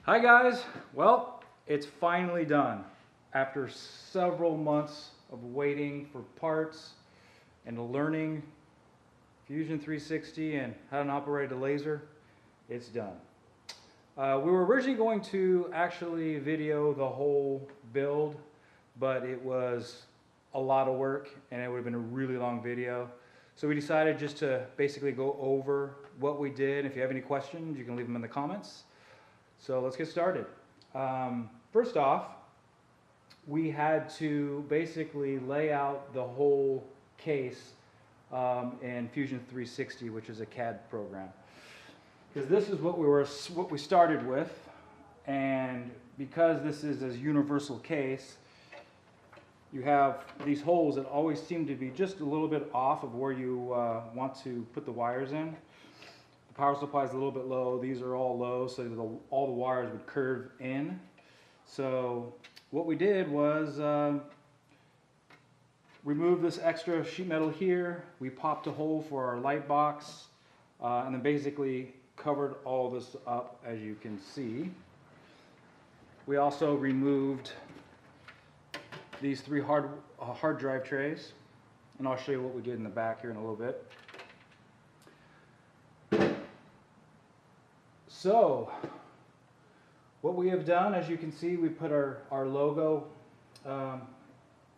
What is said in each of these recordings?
Hi guys, well, it's finally done. After several months of waiting for parts and learning Fusion 360 and how to operate a laser, it's done. We were originally going to actually video the whole build, but it was a lot of work and it would have been a really long video. So we decided just to basically go over what we did. If you have any questions, you can leave them in the comments. So let's get started. First off, we had to basically lay out the whole case in Fusion 360, which is a CAD program. Because this is what we started with, and because this is a universal case, you have these holes that always seem to be just a little bit off of where you want to put the wires in. The power supply is a little bit low. These are all low, so all the wires would curve in. So what we did was remove this extra sheet metal here. We popped a hole for our light box, and then basically covered all this up, as you can see. We also removed these three hard drive trays, and I'll show you what we did in the back here in a little bit. So what we have done, as you can see, we put our logo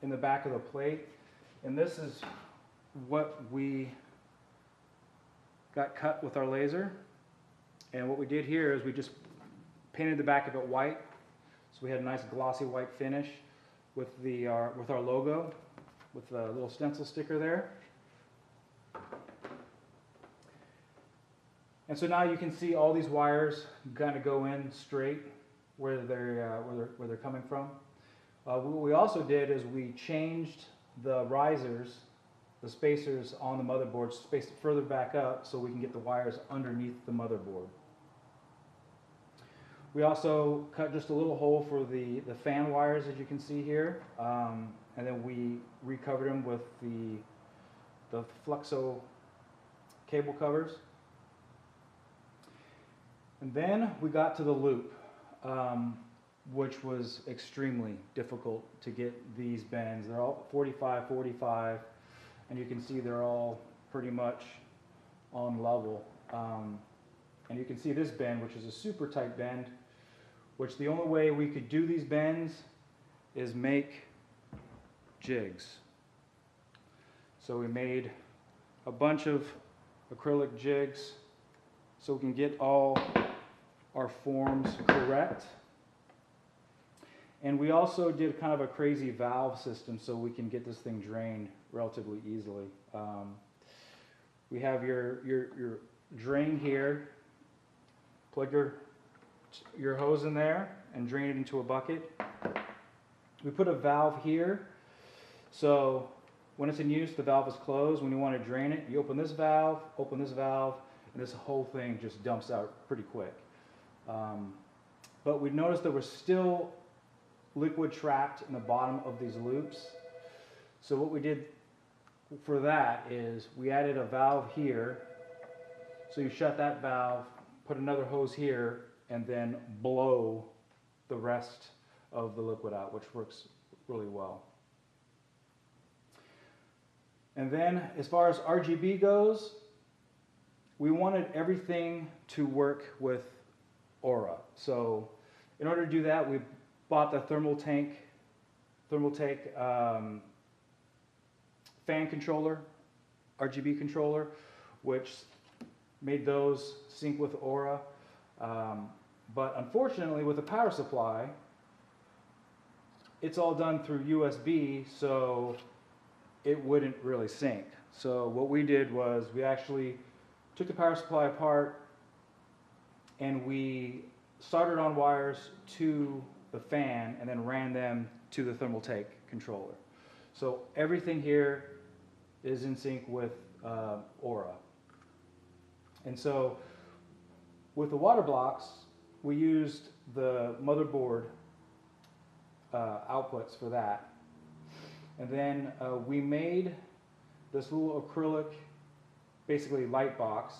in the back of the plate, and this is what we got cut with our laser. And what we did here is we just painted the back of it white, so we had a nice glossy white finish with our logo, with a little stencil sticker there. And so now you can see all these wires kind of go in straight where they're coming from. What we also did is we changed the risers, the spacers on the motherboard, spaced it further back up so we can get the wires underneath the motherboard. We also cut just a little hole for the fan wires, as you can see here, and then we recovered them with the Fluxo cable covers. And then we got to the loop, which was extremely difficult to get these bends. They're all 45, 45, and you can see they're all pretty much on level. And you can see this bend, which is a super tight bend, which the only way we could do these bends is make jigs. So we made a bunch of acrylic jigs so we can get all our forms correct. And we also did kind of a crazy valve system so we can get this thing drained relatively easily. We have your drain here. Plug your hose in there and drain it into a bucket. We put a valve here, so when it's in use, the valve is closed. When you want to drain it, you open this valve, and this whole thing just dumps out pretty quick. But we noticed there was still liquid trapped in the bottom of these loops. So what we did for that is we added a valve here. So you shut that valve, put another hose here, and then blow the rest of the liquid out, which works really well. And then as far as RGB goes, we wanted everything to work with Aura. So in order to do that, we bought the Thermaltake fan controller, RGB controller, which made those sync with Aura. But unfortunately, with the power supply, it's all done through USB, so it wouldn't really sync. So what we did was we actually took the power supply apart and we soldered on wires to the fan and then ran them to the Thermaltake controller. So everything here is in sync with Aura. And so with the water blocks, we used the motherboard outputs for that. And then we made this little acrylic, basically light box,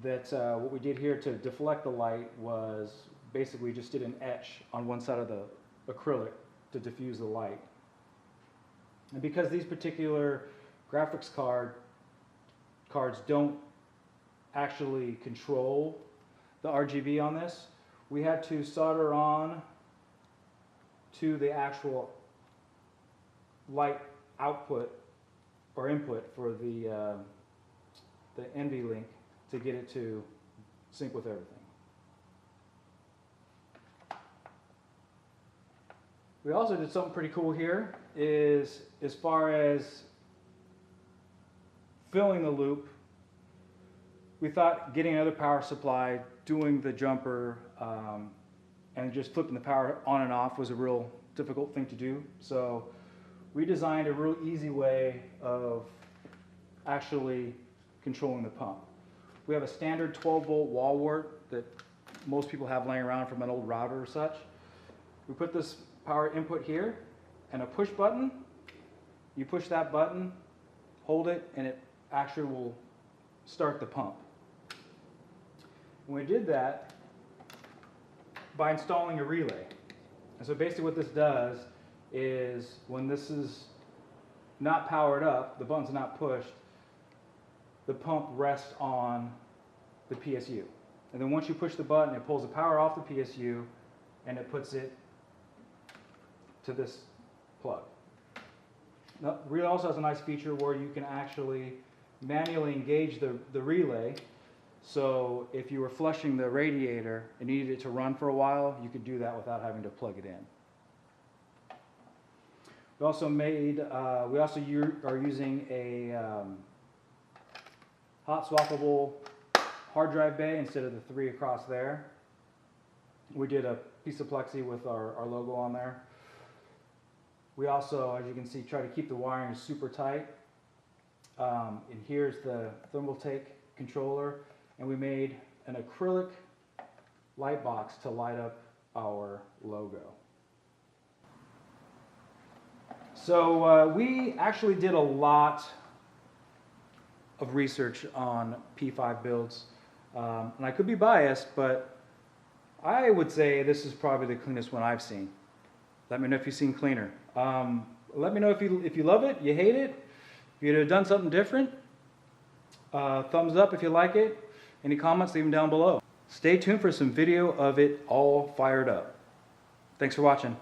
that what we did here to deflect the light was basically just did an etch on one side of the acrylic to diffuse the light. And because these particular graphics cards don't actually control the RGB on this, we had to solder on to the actual light output or input for the NVLink to get it to sync with everything. We also did something pretty cool here, is as far as filling the loop, we thought getting another power supply, doing the jumper, and just flipping the power on and off was a real difficult thing to do. So we designed a real easy way of actually controlling the pump. We have a standard 12-volt wall wart that most people have laying around from an old router or such. We put this power input here and a push button. You push that button, hold it, and it actually will start the pump. And we did that by installing a relay. And so basically what this does is when this is not powered up, the button's not pushed, the pump rests on the PSU. And then once you push the button, it pulls the power off the PSU and it puts it to this plug. Now, the relay also has a nice feature where you can actually manually engage the relay. So if you were flushing the radiator and needed it to run for a while, you could do that without having to plug it in. We also are using a hot swappable hard drive bay instead of the 3 across there. We did a piece of plexi with our logo on there. We also, as you can see, try to keep the wiring super tight. And here's the Thermaltake controller. And we made an acrylic light box to light up our logo. So we actually did a lot of research on P5 builds. And I could be biased, but I would say this is probably the cleanest one I've seen. Let me know if you've seen cleaner. Let me know if you love it, you hate it, if you'd have done something different. Thumbs up if you like it. Any comments, leave them down below. Stay tuned for some video of it all fired up. Thanks for watching.